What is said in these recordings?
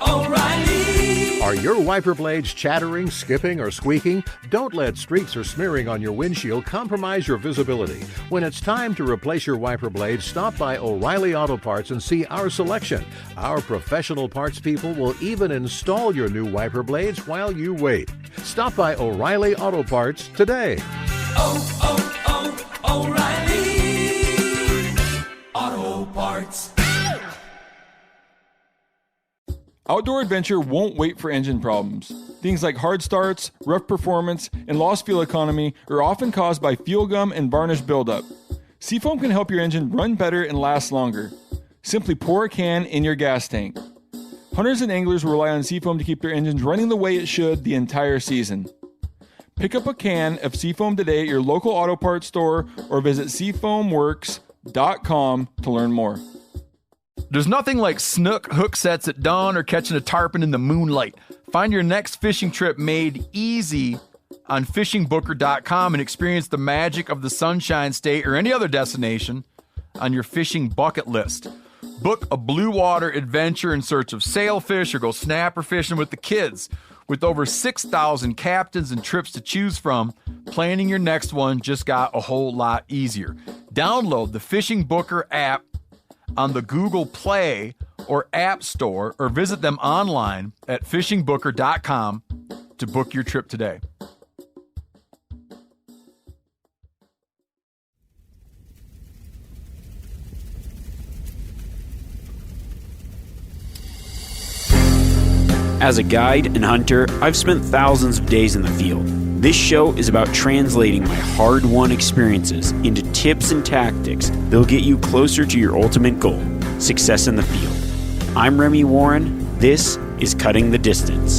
O'Reilly. Are your wiper blades chattering, skipping, or squeaking? Don't let streaks or smearing on your windshield compromise your visibility. When it's time to replace your wiper blades, stop by O'Reilly Auto Parts and see our selection. Our professional parts people will even install your new wiper blades while you wait. Stop by O'Reilly Auto Parts today. O'Reilly Auto Parts. Outdoor adventure won't wait for engine problems. Things like hard starts, rough performance, and lost fuel economy are often caused by fuel gum and varnish buildup. Seafoam can help your engine run better and last longer. Simply pour a can in your gas tank. Hunters and anglers rely on Seafoam to keep their engines running the way it should the entire season. Pick up a can of Seafoam today at your local auto parts store or visit seafoamworks.com to learn more. There's nothing like snook hook sets at dawn or catching a tarpon in the moonlight. Find your next fishing trip made easy on fishingbooker.com and experience the magic of the Sunshine State or any other destination on your fishing bucket list. Book a blue water adventure in search of sailfish or go snapper fishing with the kids. With over 6,000 captains and trips to choose from, planning your next one just got a whole lot easier. Download the Fishing Booker app on the Google Play or App Store, or visit them online at fishingbooker.com to book your trip today. As a guide and hunter, I've spent thousands of days in the field. This show is about translating my hard-won experiences into tips and tactics that'll get you closer to your ultimate goal, success in the field. I'm Remi Warren. This is Cutting the Distance.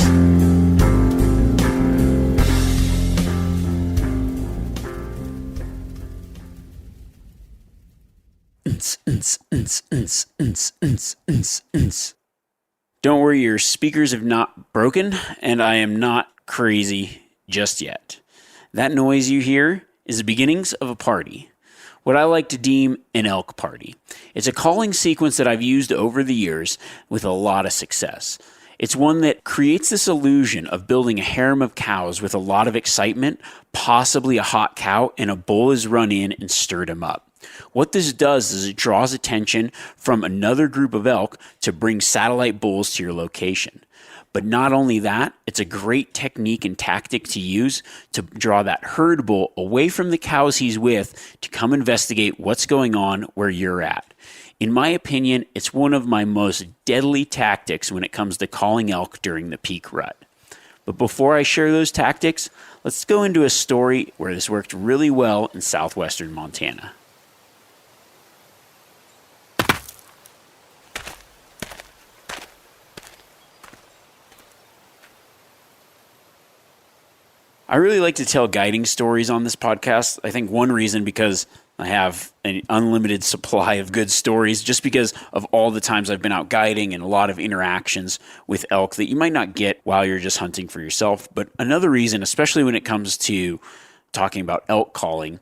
Don't worry, your speakers have not broken, and I am not crazy just yet. That noise you hear is the beginnings of a party, what I like to deem an elk party. It's a calling sequence that I've used over the years with a lot of success. It's one that creates this illusion of building a harem of cows with a lot of excitement, possibly a hot cow, and a bull has run in and stirred him up. What this does is it draws attention from another group of elk to bring satellite bulls to your location. But not only that, it's a great technique and tactic to use to draw that herd bull away from the cows he's with to come investigate what's going on where you're at. In my opinion, it's one of my most deadly tactics when it comes to calling elk during the peak rut. But before I share those tactics, let's go into a story where this worked really well in southwestern Montana. I really like to tell guiding stories on this podcast. I think one reason because I have an unlimited supply of good stories, just because of all the times I've been out guiding and a lot of interactions with elk that you might not get while you're just hunting for yourself. But another reason, especially when it comes to talking about elk calling,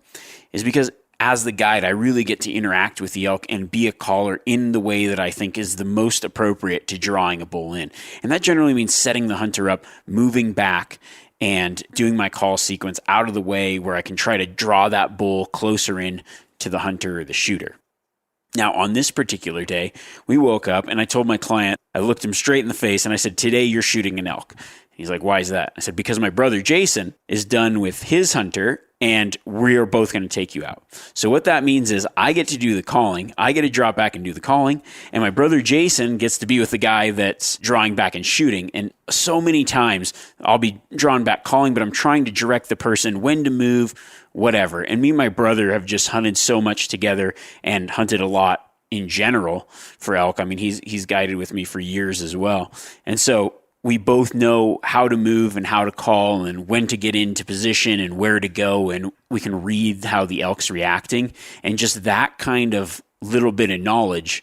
is because as the guide, I really get to interact with the elk and be a caller in the way that I think is the most appropriate to drawing a bull in. And that generally means setting the hunter up, moving back, and doing my call sequence out of the way where I can try to draw that bull closer in to the hunter or the shooter. Now, on this particular day, we woke up and I told my client, I looked him straight in the face and I said, today you're shooting an elk. He's like, why is that? I said, because my brother Jason is done with his hunter and we are both going to take you out. So what that means is I get to do the calling, I get to drop back and do the calling, and my brother Jason gets to be with the guy that's drawing back and shooting. And so many times I'll be drawn back calling, but I'm trying to direct the person when to move, whatever. And me and my brother have just hunted so much together and hunted a lot in general for elk. I mean, he's guided with me for years as well. And so we both know how to move and how to call and when to get into position and where to go, and we can read how the elk's reacting. And just that kind of little bit of knowledge,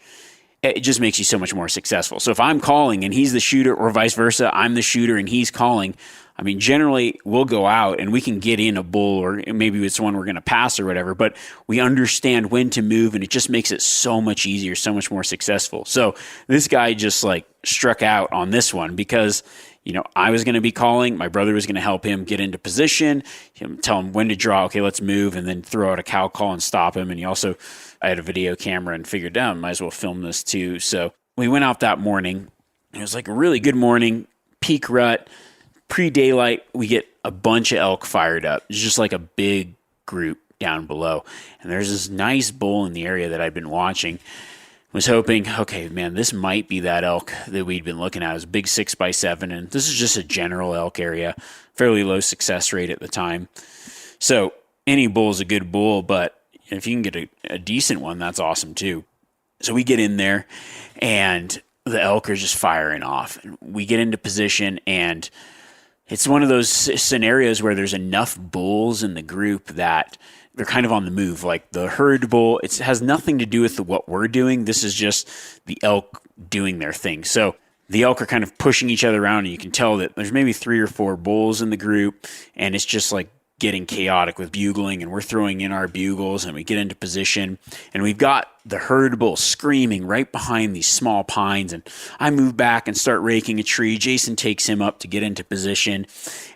it just makes you so much more successful. So if I'm calling and he's the shooter, or vice versa, I'm the shooter and he's calling, I mean, generally we'll go out and we can get in a bull, or maybe it's one we're going to pass or whatever, but we understand when to move, and it just makes it so much easier, so much more successful. So this guy just like struck out on this one because, I was going to be calling, my brother was going to help him get into position, tell him when to draw, okay, let's move, and then throw out a cow call and stop him. And I had a video camera and figured out, might as well film this too. So we went out that morning. It was like a really good morning, peak rut, pre-daylight. We get a bunch of elk fired up. It's just like a big group down below. And there's this nice bull in the area that I'd been watching. Was hoping, okay, man, this might be that elk that we'd been looking at. It was a big 6x7, and this is just a general elk area, fairly low success rate at the time. So any bull is a good bull, but if you can get a decent one, that's awesome too. So we get in there, and the elk are just firing off. We get into position, and it's one of those scenarios where there's enough bulls in the group that they're kind of on the move. Like the herd bull, it has nothing to do with what we're doing. This is just the elk doing their thing. So the elk are kind of pushing each other around, and you can tell that there's maybe 3 or 4 bulls in the group, and it's just like getting chaotic with bugling, and we're throwing in our bugles, and we get into position, and we've got the herd bull screaming right behind these small pines, and I move back and start raking a tree. Jason takes him up to get into position,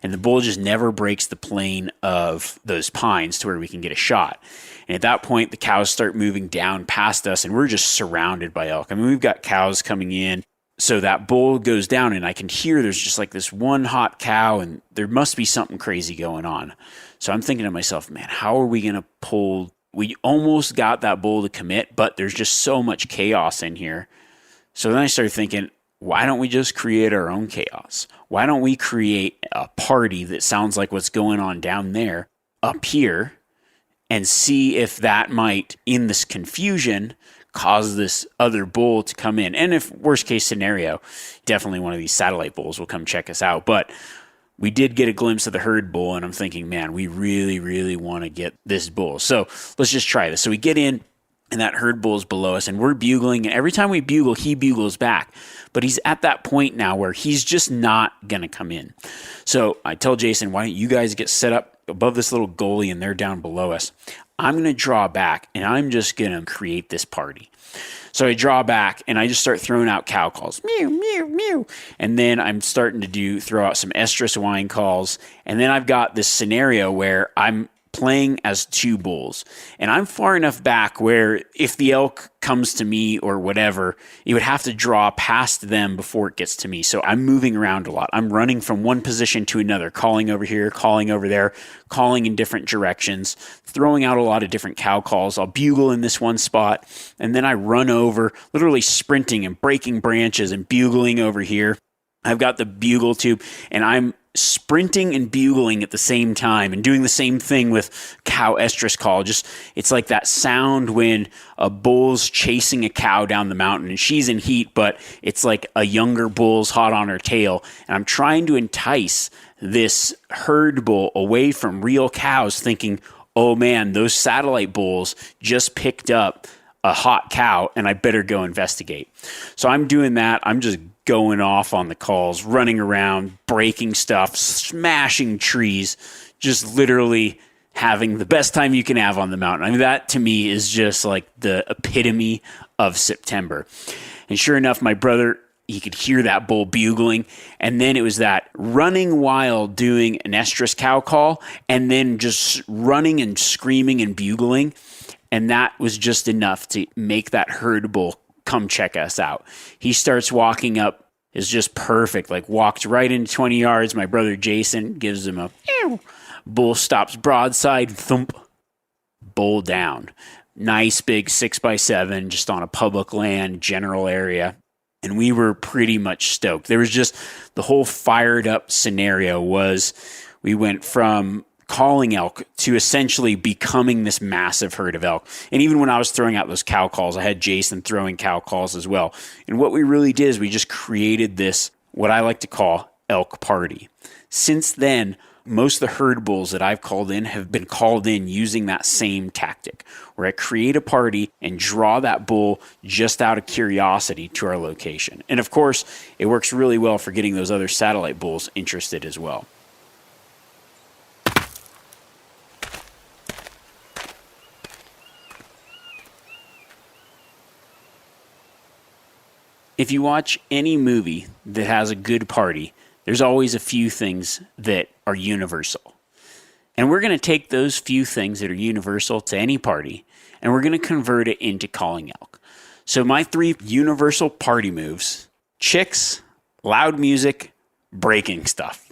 and the bull just never breaks the plane of those pines to where we can get a shot. And at that point, the cows start moving down past us, and we're just surrounded by elk. I mean, we've got cows coming in. So that bull goes down, and I can hear there's just like this one hot cow, and there must be something crazy going on. So I'm thinking to myself, man, how are we going to pull? We almost got that bull to commit, but there's just so much chaos in here. So then I started thinking, why don't we just create our own chaos? Why don't we create a party that sounds like what's going on down there up here, and see if that might, in this confusion, cause this other bull to come in. And if worst case scenario, definitely one of these satellite bulls will come check us out. But we did get a glimpse of the herd bull, and I'm thinking, man, we really, really want to get this bull. So let's just try this. So we get in, and that herd bull is below us, and we're bugling, and every time we bugle, he bugles back. But he's at that point now where he's just not going to come in. So I tell Jason, why don't you guys get set up above this little gully, and they're down below us. I'm going to draw back, and I'm just going to create this party. So I draw back, and I just start throwing out cow calls. Mew, mew, mew. And then I'm starting to throw out some estrus whine calls. And then I've got this scenario where I'm playing as 2 bulls. And I'm far enough back where if the elk comes to me or whatever, it would have to draw past them before it gets to me. So I'm moving around a lot. I'm running from one position to another, calling over here, calling over there, calling in different directions, throwing out a lot of different cow calls. I'll bugle in this one spot, and then I run over, literally sprinting and breaking branches and bugling over here. I've got the bugle tube, and I'm sprinting and bugling at the same time and doing the same thing with cow estrus call. Just, it's like that sound when a bull's chasing a cow down the mountain and she's in heat, but it's like a younger bull's hot on her tail. And I'm trying to entice this herd bull away from real cows, thinking, oh man, those satellite bulls just picked up a hot cow and I better go investigate. So I'm doing that. I'm just going off on the calls, running around, breaking stuff, smashing trees, just literally having the best time you can have on the mountain. I mean, that to me is just like the epitome of September. And sure enough, my brother, he could hear that bull bugling, and then it was that running wild doing an estrus cow call, and then just running and screaming and bugling, and that was just enough to make that herd bull come check us out. He starts walking up, is just perfect, like walked right into 20 yards. My brother Jason gives him a ew. Bull stops broadside, thump, bull down. Nice big 6x7 just on a public land general area. And we were pretty much stoked. There was just the whole fired up scenario was we went from calling elk to essentially becoming this massive herd of elk. And even when I was throwing out those cow calls, I had Jason throwing cow calls as well. And what we really did is we just created this, what I like to call elk party. Since then, most of the herd bulls that I've called in have been called in using that same tactic, where I create a party and draw that bull just out of curiosity to our location. And of course, it works really well for getting those other satellite bulls interested as well. If you watch any movie that has a good party, there's always a few things that are universal. And we're going to take those few things that are universal to any party, and we're going to convert it into calling elk. So my 3 universal party moves: chicks, loud music, breaking stuff.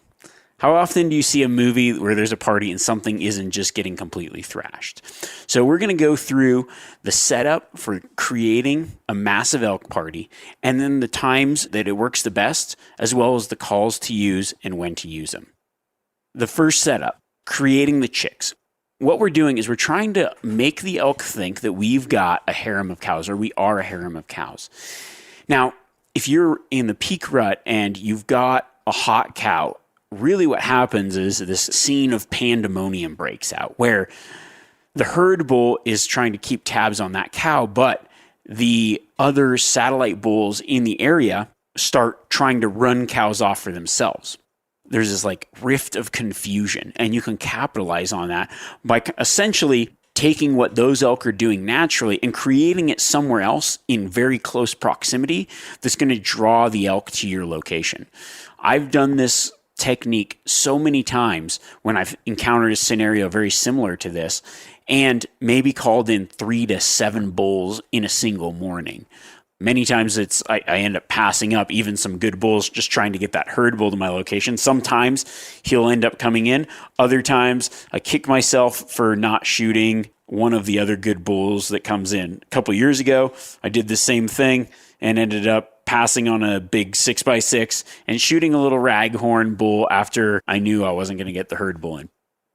How often do you see a movie where there's a party and something isn't just getting completely thrashed? So we're going to go through the setup for creating a massive elk party, and then the times that it works the best, as well as the calls to use and when to use them. The first setup, creating the chicks. What we're doing is we're trying to make the elk think that we've got a harem of cows, or we are a harem of cows. Now, if you're in the peak rut and you've got a hot cow, really what happens is this scene of pandemonium breaks out where the herd bull is trying to keep tabs on that cow, but the other satellite bulls in the area start trying to run cows off for themselves. There's this like rift of confusion, and you can capitalize on that by essentially taking what those elk are doing naturally and creating it somewhere else in very close proximity that's going to draw the elk to your location. I've done this technique so many times when I've encountered a scenario very similar to this, and maybe called in 3 to 7 bulls in a single morning. Many times I end up passing up even some good bulls just trying to get that herd bull to my location. Sometimes he'll end up coming in. Other times I kick myself for not shooting one of the other good bulls that comes in. A couple years ago, I did the same thing and ended up passing on a big 6x6 and shooting a little raghorn bull after I knew I wasn't going to get the herd bull in.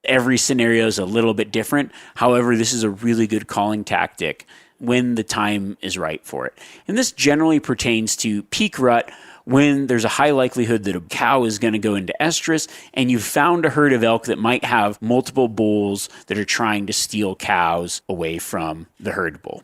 Every scenario is a little bit different. However, this is a really good calling tactic when the time is right for it. And this generally pertains to peak rut, when there's a high likelihood that a cow is going to go into estrus, and you've found a herd of elk that might have multiple bulls that are trying to steal cows away from the herd bull.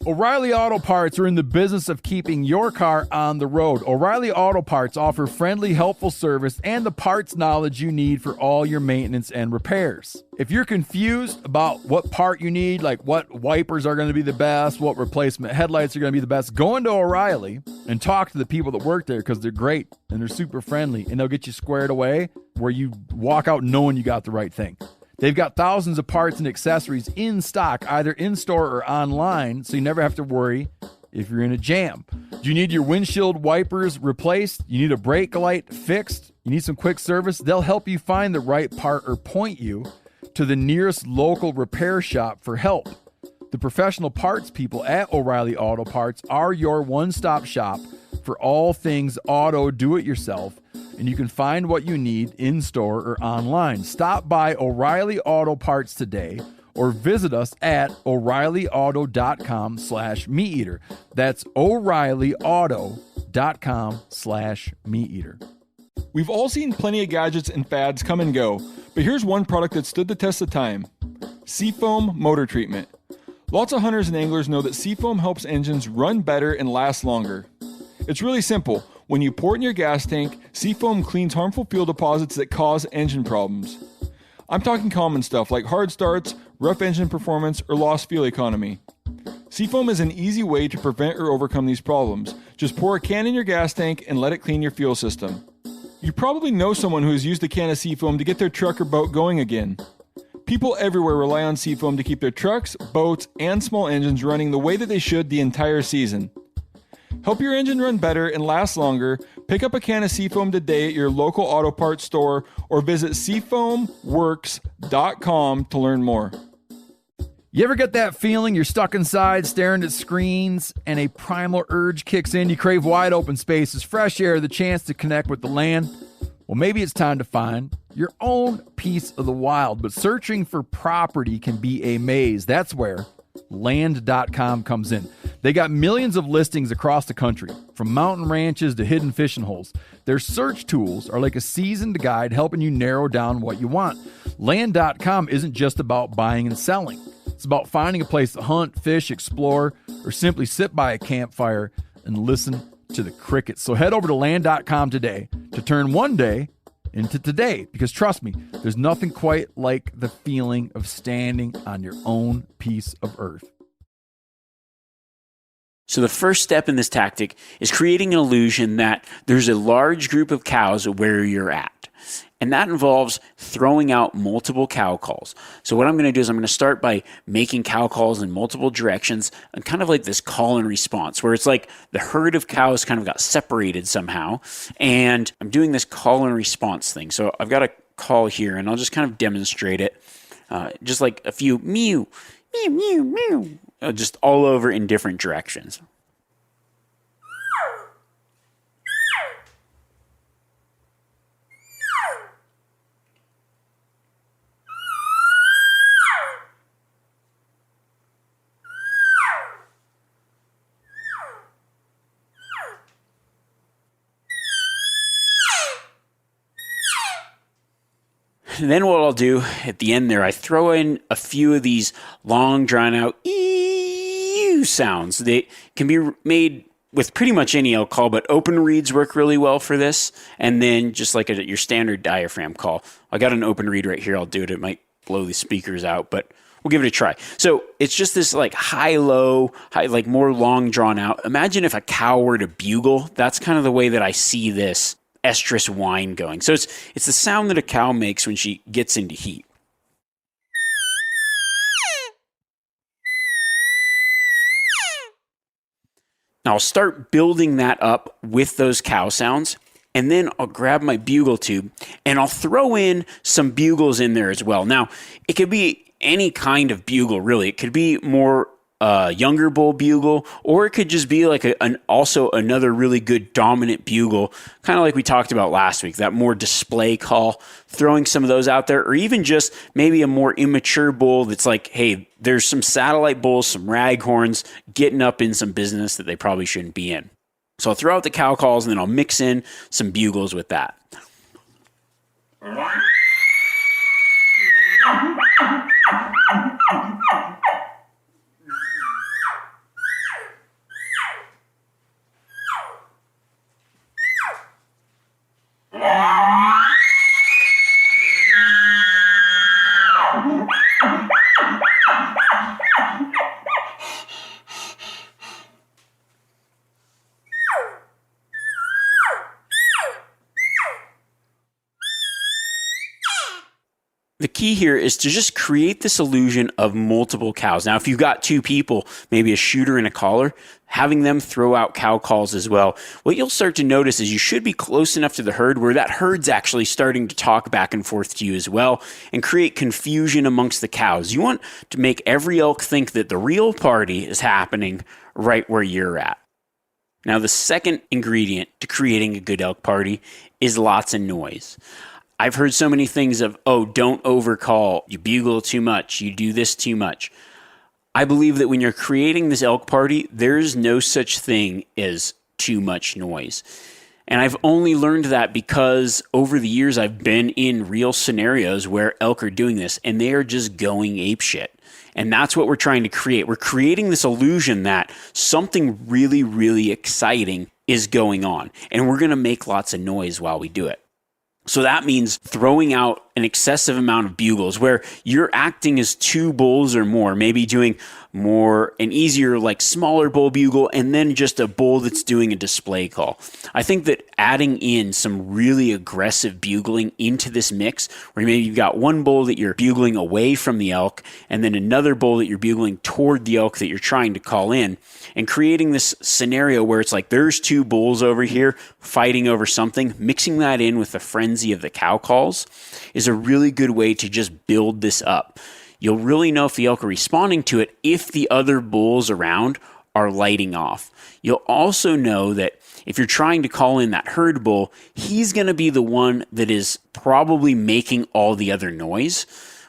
O'Reilly Auto Parts are in the business of keeping your car on the road. O'Reilly Auto Parts offer friendly, helpful service and the parts knowledge you need for all your maintenance and repairs. If you're confused about what part you need, like what wipers are going to be the best, what replacement headlights are going to be the best, go into O'Reilly and talk to the people that work there, because they're great and they're super friendly, and they'll get you squared away where you walk out knowing you got the right thing. They've got thousands of parts and accessories in stock, either in-store or online, so you never have to worry if you're in a jam. Do you need your windshield wipers replaced? You need a brake light fixed? You need some quick service? They'll help you find the right part or point you to the nearest local repair shop for help. The professional parts people at O'Reilly Auto Parts are your one-stop shop for all things auto do-it-yourself, and you can find what you need in-store or online. Stop by O'Reilly Auto Parts today or visit us at O'ReillyAuto.com/MeatEater. That's O'ReillyAuto.com/MeatEater. We've all seen plenty of gadgets and fads come and go, but here's one product that stood the test of time: Seafoam Motor Treatment. Lots of hunters and anglers know that Seafoam helps engines run better and last longer. It's really simple. When you pour it in your gas tank, Seafoam cleans harmful fuel deposits that cause engine problems. I'm talking common stuff like hard starts, rough engine performance, or lost fuel economy. Seafoam is an easy way to prevent or overcome these problems. Just pour a can in your gas tank and let it clean your fuel system. You probably know someone who has used a can of Seafoam to get their truck or boat going again. People everywhere rely on Seafoam to keep their trucks, boats, and small engines running the way that they should the entire season. Help your engine run better and last longer. Pick up a can of Seafoam today at your local auto parts store or visit seafoamworks.com to learn more. You ever get that feeling you're stuck inside staring at screens and a primal urge kicks in? You crave wide open spaces, fresh air, the chance to connect with the land? Well, maybe it's time to find your own piece of the wild, but searching for property can be a maze. That's where Land.com comes in. They got millions of listings across the country, from mountain ranches to hidden fishing holes. Their search tools are like a seasoned guide helping you narrow down what you want. Land.com isn't just about buying and selling. It's about finding a place to hunt, fish, explore, or simply sit by a campfire and listen to the crickets. So head over to Land.com today to turn one day into today, because trust me, there's nothing quite like the feeling of standing on your own piece of earth. So the first step in this tactic is creating an illusion that there's a large group of cows where you're at. And that involves throwing out multiple cow calls. So what I'm going to do is I'm going to start by making cow calls in multiple directions, and kind of like this call and response, where it's like the herd of cows kind of got separated somehow. And I'm doing this call and response thing. So I've got a call here, and I'll just kind of demonstrate it. Just like a few mew, mew, mew, mew, just all over in different directions. And then what I'll do at the end there, I throw in a few of these long, drawn-out eeeew sounds. They can be made with pretty much any elk call, but open reeds work really well for this. And then just like your standard diaphragm call. I got an open reed right here. I'll do it. It might blow the speakers out, but we'll give it a try. So it's just this like high-low, like more long, drawn-out. Imagine if a cow were to bugle. That's kind of the way that I see this estrus whine going. So it's the sound that a cow makes when she gets into heat. Now I'll start building that up with those cow sounds, and then I'll grab my bugle tube and I'll throw in some bugles in there as well. Now it could be any kind of bugle, really. It could be more younger bull bugle, or it could just be like also another really good dominant bugle, kind of like we talked about last week, that more display call, throwing some of those out there, or even just maybe a more immature bull that's like, hey, there's some satellite bulls, some raghorns getting up in some business that they probably shouldn't be in. So I'll throw out the cow calls, and then I'll mix in some bugles with that. The key here is to just create this illusion of multiple cows. Now, if you've got two people, maybe a shooter and a caller, having them throw out cow calls as well, what you'll start to notice is you should be close enough to the herd where that herd's actually starting to talk back and forth to you as well and create confusion amongst the cows. You want to make every elk think that the real party is happening right where you're at. Now, the second ingredient to creating a good elk party is lots of noise. I've heard so many things of, oh, don't overcall, you bugle too much, you do this too much. I believe that when you're creating this elk party, there's no such thing as too much noise. And I've only learned that because over the years I've been in real scenarios where elk are doing this and they are just going apeshit. And that's what we're trying to create. We're creating this illusion that something really, really exciting is going on. And we're going to make lots of noise while we do it. So that means throwing out an excessive amount of bugles where you're acting as two bulls or more, maybe doing an easier, like smaller bull bugle, and then just a bull that's doing a display call. I think that adding in some really aggressive bugling into this mix, where maybe you've got one bull that you're bugling away from the elk, and then another bull that you're bugling toward the elk that you're trying to call in, and creating this scenario where it's like there's two bulls over here fighting over something, mixing that in with the frenzy of the cow calls is a really good way to just build this up. You'll really know if the elk are responding to it if the other bulls around are lighting off. You'll also know that if you're trying to call in that herd bull, he's going to be the one that is probably making all the other noise,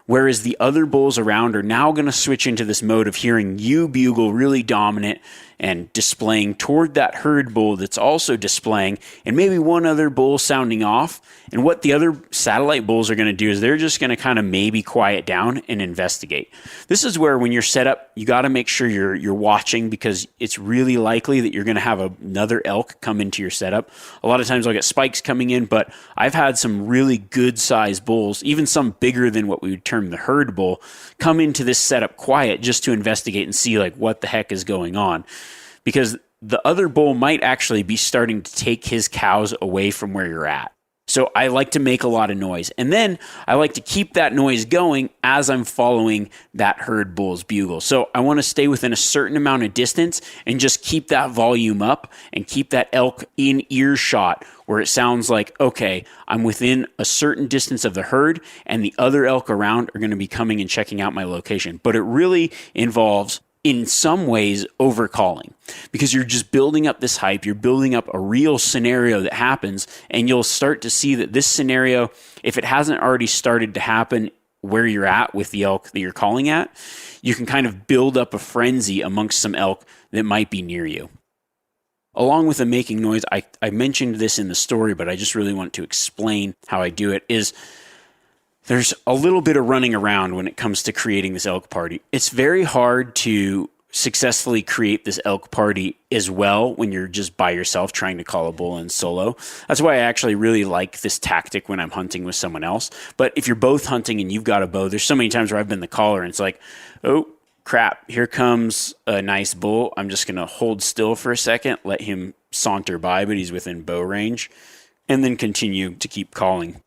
whereas the other bulls around are now going to switch into this mode of hearing you bugle really dominant and displaying toward that herd bull that's also displaying, and maybe one other bull sounding off. And what the other satellite bulls are going to do is they're just going to kind of maybe quiet down and investigate. This is where when you're set up, you got to make sure you're watching, because it's really likely that you're going to have another elk come into your setup. A lot of times I'll get spikes coming in, but I've had some really good sized bulls, even some bigger than what we would term the herd bull, come into this setup quiet just to investigate and see like what the heck is going on. because the other bull might actually be starting to take his cows away from where you're at. So I like to make a lot of noise. And then I like to keep that noise going as I'm following that herd bull's bugle. So I want to stay within a certain amount of distance and just keep that volume up and keep that elk in earshot where it sounds like, okay, I'm within a certain distance of the herd and the other elk around are going to be coming and checking out my location. But it really involves, in some ways, overcalling, because you're just building up this hype. You're building up a real scenario that happens, and you'll start to see that this scenario, if it hasn't already started to happen where you're at with the elk that you're calling at, you can kind of build up a frenzy amongst some elk that might be near you. Along with the making noise, I mentioned this in the story, but I just really want to explain how I do it, is there's a little bit of running around when it comes to creating this elk party. It's very hard to successfully create this elk party as well when you're just by yourself trying to call a bull in solo. That's why I actually really like this tactic when I'm hunting with someone else. But if you're both hunting and you've got a bow, there's so many times where I've been the caller and it's like, oh, crap, here comes a nice bull. I'm just going to hold still for a second, let him saunter by, but he's within bow range, and then continue to keep calling.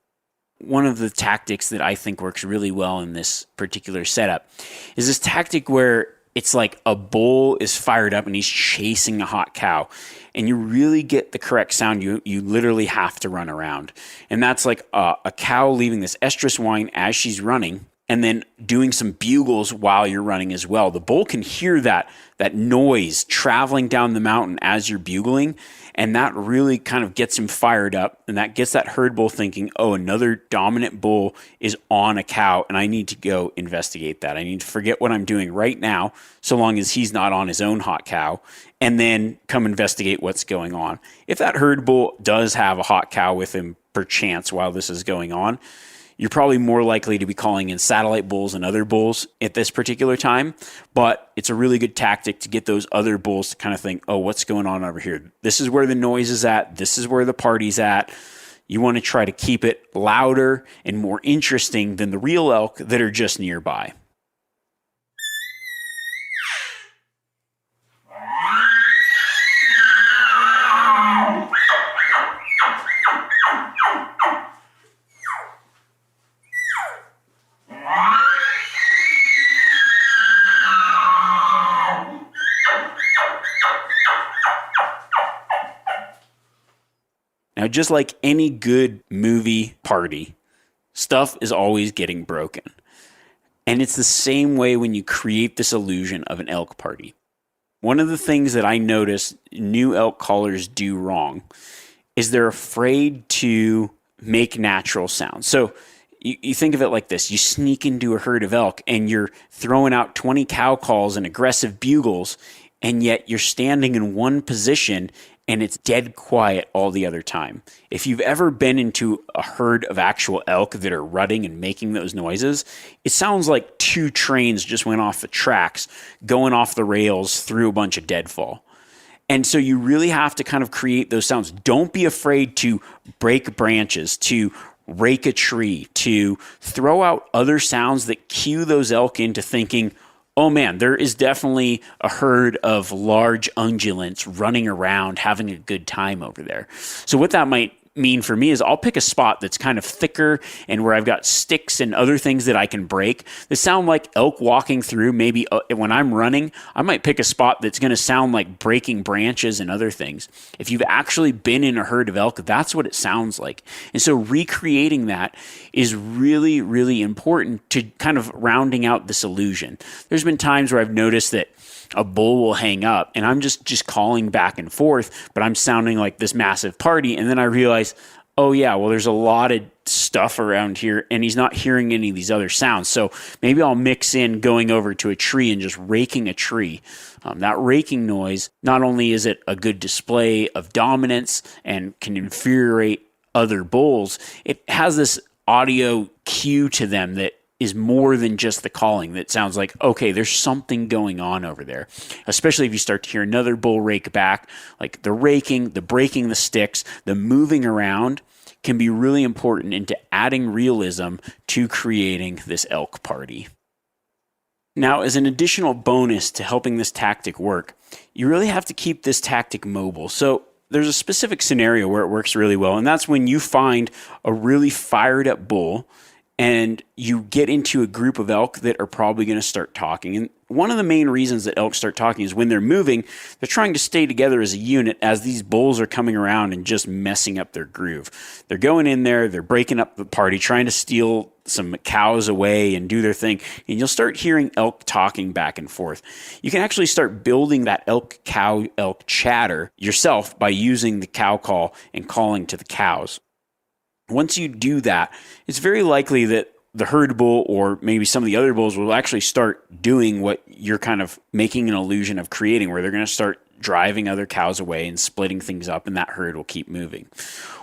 One of the tactics that I think works really well in this particular setup is this tactic where it's like a bull is fired up and he's chasing a hot cow, and you really get the correct sound. You literally have to run around. And that's like a cow leaving this estrus whine as she's running, and then doing some bugles while you're running as well. The bull can hear that noise traveling down the mountain as you're bugling, and that really kind of gets him fired up, and that gets that herd bull thinking, oh, another dominant bull is on a cow, and I need to go investigate that. I need to forget what I'm doing right now, so long as he's not on his own hot cow, and then come investigate what's going on. If that herd bull does have a hot cow with him, perchance, while this is going on, you're probably more likely to be calling in satellite bulls and other bulls at this particular time, but it's a really good tactic to get those other bulls to kind of think, oh, what's going on over here? This is where the noise is at. This is where the party's at. You want to try to keep it louder and more interesting than the real elk that are just nearby. Now, just like any good movie party, stuff is always getting broken. And it's the same way when you create this illusion of an elk party. One of the things that I notice new elk callers do wrong is they're afraid to make natural sounds. So you think of it like this. You sneak into a herd of elk and you're throwing out 20 cow calls and aggressive bugles, and yet you're standing in one position and it's dead quiet all the other time. If you've ever been into a herd of actual elk that are rutting and making those noises, it sounds like two trains just went off the tracks, going off the rails through a bunch of deadfall. And so you really have to kind of create those sounds. Don't be afraid to break branches, to rake a tree, to throw out other sounds that cue those elk into thinking, oh man, there is definitely a herd of large ungulates running around having a good time over there. So what that might mean for me is I'll pick a spot that's kind of thicker and where I've got sticks and other things that I can break that sound like elk walking through. Maybe when I'm running, I might pick a spot that's going to sound like breaking branches and other things. If you've actually been in a herd of elk, that's what it sounds like. And so recreating that is really, really important to kind of rounding out this illusion. There's been times where I've noticed that a bull will hang up and I'm just calling back and forth, but I'm sounding like this massive party. And then I realize, oh yeah, well, there's a lot of stuff around here and he's not hearing any of these other sounds. So maybe I'll mix in going over to a tree and just raking a tree. That raking noise, not only is it a good display of dominance and can infuriate other bulls, it has this audio cue to them that is more than just the calling. That sounds like, okay, there's something going on over there. Especially if you start to hear another bull rake back, like the raking, the breaking the sticks, the moving around can be really important into adding realism to creating this elk party. Now, as an additional bonus to helping this tactic work, you really have to keep this tactic mobile. So there's a specific scenario where it works really well, and that's when you find a really fired up bull and you get into a group of elk that are probably going to start talking. And one of the main reasons that elk start talking is when they're moving, they're trying to stay together as a unit as these bulls are coming around and just messing up their groove. They're going in there, they're breaking up the party, trying to steal some cows away and do their thing. And you'll start hearing elk talking back and forth. You can actually start building that elk chatter yourself by using the cow call and calling to the cows. Once you do that, it's very likely that the herd bull or maybe some of the other bulls will actually start doing what you're kind of making an illusion of creating, where they're going to start driving other cows away and splitting things up, and that herd will keep moving.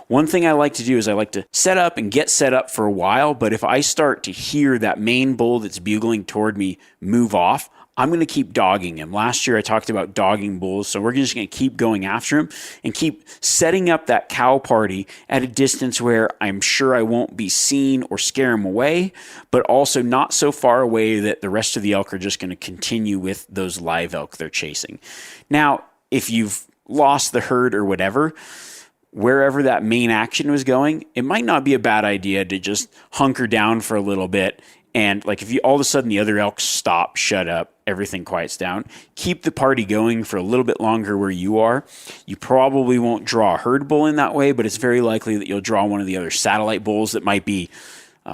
One thing I like to do is I like to set up and get set up for a while, but if I start to hear that main bull that's bugling toward me move off, I'm going to keep dogging him. Last year I talked about dogging bulls, so we're just going to keep going after him and keep setting up that cow party at a distance where I'm sure I won't be seen or scare him away, but also not so far away that the rest of the elk are just going to continue with those live elk they're chasing. Now, if you've lost the herd or whatever, wherever that main action was going, it might not be a bad idea to just hunker down for a little bit. And like if you all of a sudden the other elk stop, shut up, everything quiets down, keep the party going for a little bit longer where you are. You probably won't draw a herd bull in that way, but it's very likely that you'll draw one of the other satellite bulls that might be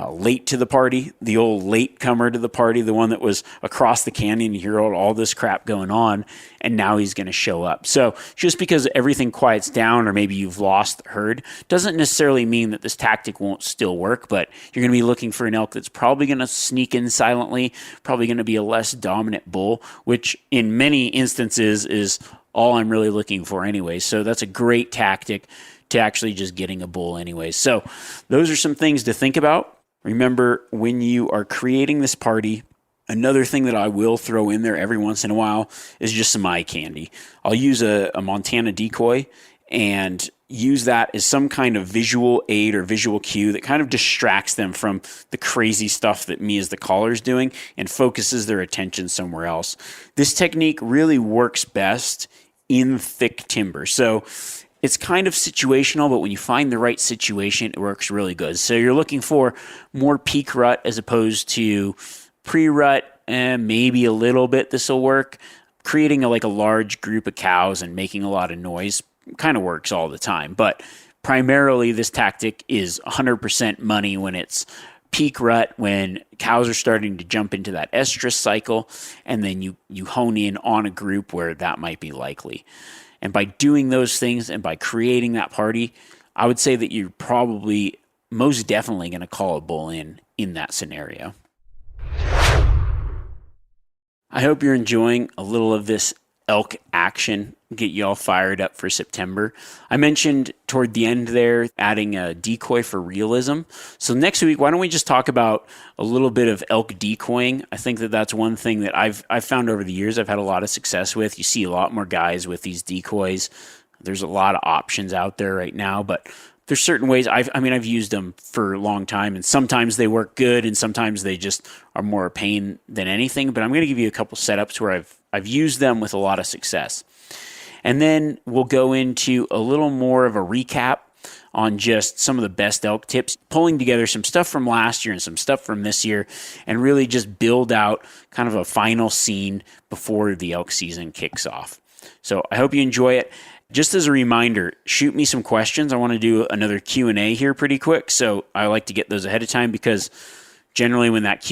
late to the party, the old late comer to the party, the one that was across the canyon. You hear all this crap going on, and now he's going to show up. So just because everything quiets down or maybe you've lost the herd doesn't necessarily mean that this tactic won't still work, but you're going to be looking for an elk that's probably going to sneak in silently, probably going to be a less dominant bull, which in many instances is all I'm really looking for anyway. So that's a great tactic to actually just getting a bull anyway. So those are some things to think about. Remember, when you are creating this party, another thing that I will throw in there every once in a while is just some eye candy. I'll use a Montana decoy and use that as some kind of visual aid or visual cue that kind of distracts them from the crazy stuff that me as the caller is doing and focuses their attention somewhere else. This technique really works best in thick timber. So it's kind of situational, but when you find the right situation, it works really good. So you're looking for more peak rut as opposed to pre-rut, maybe a little bit this will work. Creating a large group of cows and making a lot of noise kind of works all the time. But primarily this tactic is 100% money when it's peak rut, when cows are starting to jump into that estrus cycle, and then you hone in on a group where that might be likely. And by doing those things and by creating that party, I would say that you're probably most definitely going to call a bull in that scenario. I hope you're enjoying a little of this elk action, get you all fired up for September. I mentioned toward the end there adding a decoy for realism. So next week, why don't we just talk about a little bit of elk decoying? I think that that's one thing that I've found over the years I've had a lot of success with. You see a lot more guys with these decoys. There's a lot of options out there right now, but there's certain ways. I've used them for a long time, and sometimes they work good, and sometimes they just are more a pain than anything. But I'm going to give you a couple setups where I've used them with a lot of success. And then we'll go into a little more of a recap on just some of the best elk tips, pulling together some stuff from last year and some stuff from this year, and really just build out kind of a final scene before the elk season kicks off. So I hope you enjoy it. Just as a reminder, shoot me some questions. I want to do another Q&A here pretty quick, so I like to get those ahead of time because generally when that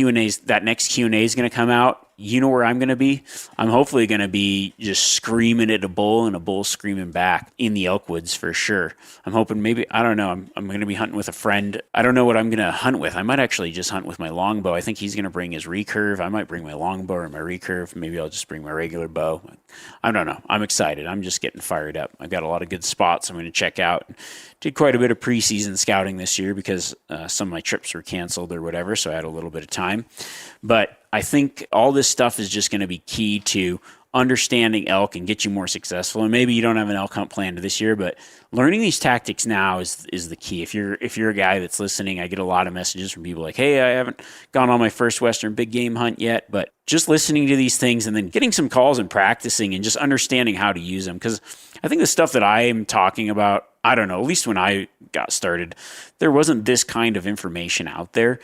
next Q&A is going to come out, you know where I'm going to be? I'm hopefully going to be just screaming at a bull and a bull screaming back in the elk woods for sure. I'm hoping maybe, I don't know, I'm going to be hunting with a friend. I don't know what I'm going to hunt with. I might actually just hunt with my longbow. I think he's going to bring his recurve. I might bring my longbow or my recurve. Maybe I'll just bring my regular bow. I don't know. I'm excited. I'm just getting fired up. I've got a lot of good spots I'm going to check out. Did quite a bit of preseason scouting this year because some of my trips were canceled or whatever, so I had a little bit of time. But I think all this stuff is just going to be key to understanding elk and get you more successful. And maybe you don't have an elk hunt planned this year, but learning these tactics now is the key. If you're a guy that's listening, I get a lot of messages from people like, hey, I haven't gone on my first Western big game hunt yet, but just listening to these things and then getting some calls and practicing and just understanding how to use them. Because I think the stuff that I am talking about, I don't know, at least when I got started, there wasn't this kind of information out there.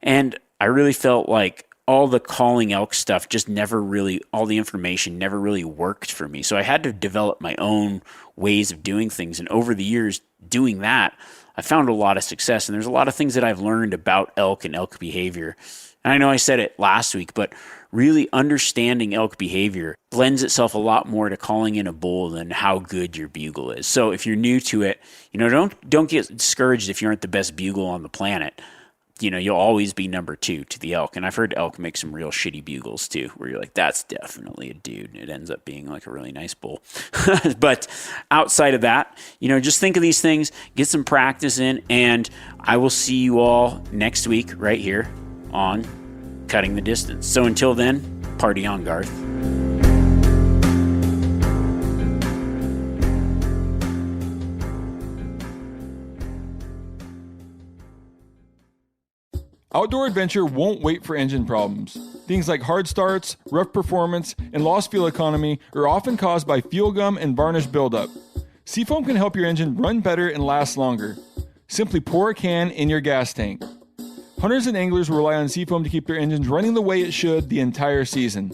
And I really felt like all the calling elk stuff just never really, all the information never really worked for me. So I had to develop my own ways of doing things. And over the years doing that, I found a lot of success. And there's a lot of things that I've learned about elk and elk behavior. And I know I said it last week, but really understanding elk behavior lends itself a lot more to calling in a bull than how good your bugle is. So if you're new to it, don't get discouraged if you aren't the best bugle on the planet. You'll always be number 2 to the elk. And I've heard elk make some real shitty bugles too, where you're like, that's definitely a dude. And it ends up being like a really nice bull. But outside of that, just think of these things, get some practice in, and I will see you all next week right here on Cutting the Distance. So until then, party on, Garth. Outdoor adventure won't wait for engine problems. Things like hard starts, rough performance, and lost fuel economy are often caused by fuel gum and varnish buildup. Seafoam can help your engine run better and last longer. Simply pour a can in your gas tank. Hunters and anglers rely on Seafoam to keep their engines running the way it should the entire season.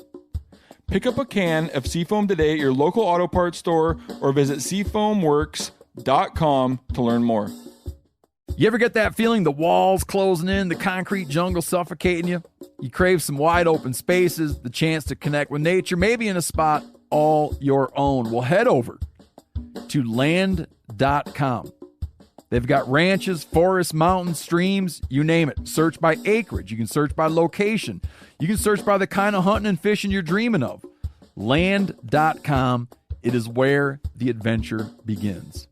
Pick up a can of Seafoam today at your local auto parts store or visit seafoamworks.com to learn more. You ever get that feeling the walls closing in, the concrete jungle suffocating you? You crave some wide open spaces, the chance to connect with nature, maybe in a spot all your own. Well, head over to land.com. They've got ranches, forests, mountains, streams, you name it. Search by acreage. You can search by location. You can search by the kind of hunting and fishing you're dreaming of. Land.com. It is where the adventure begins.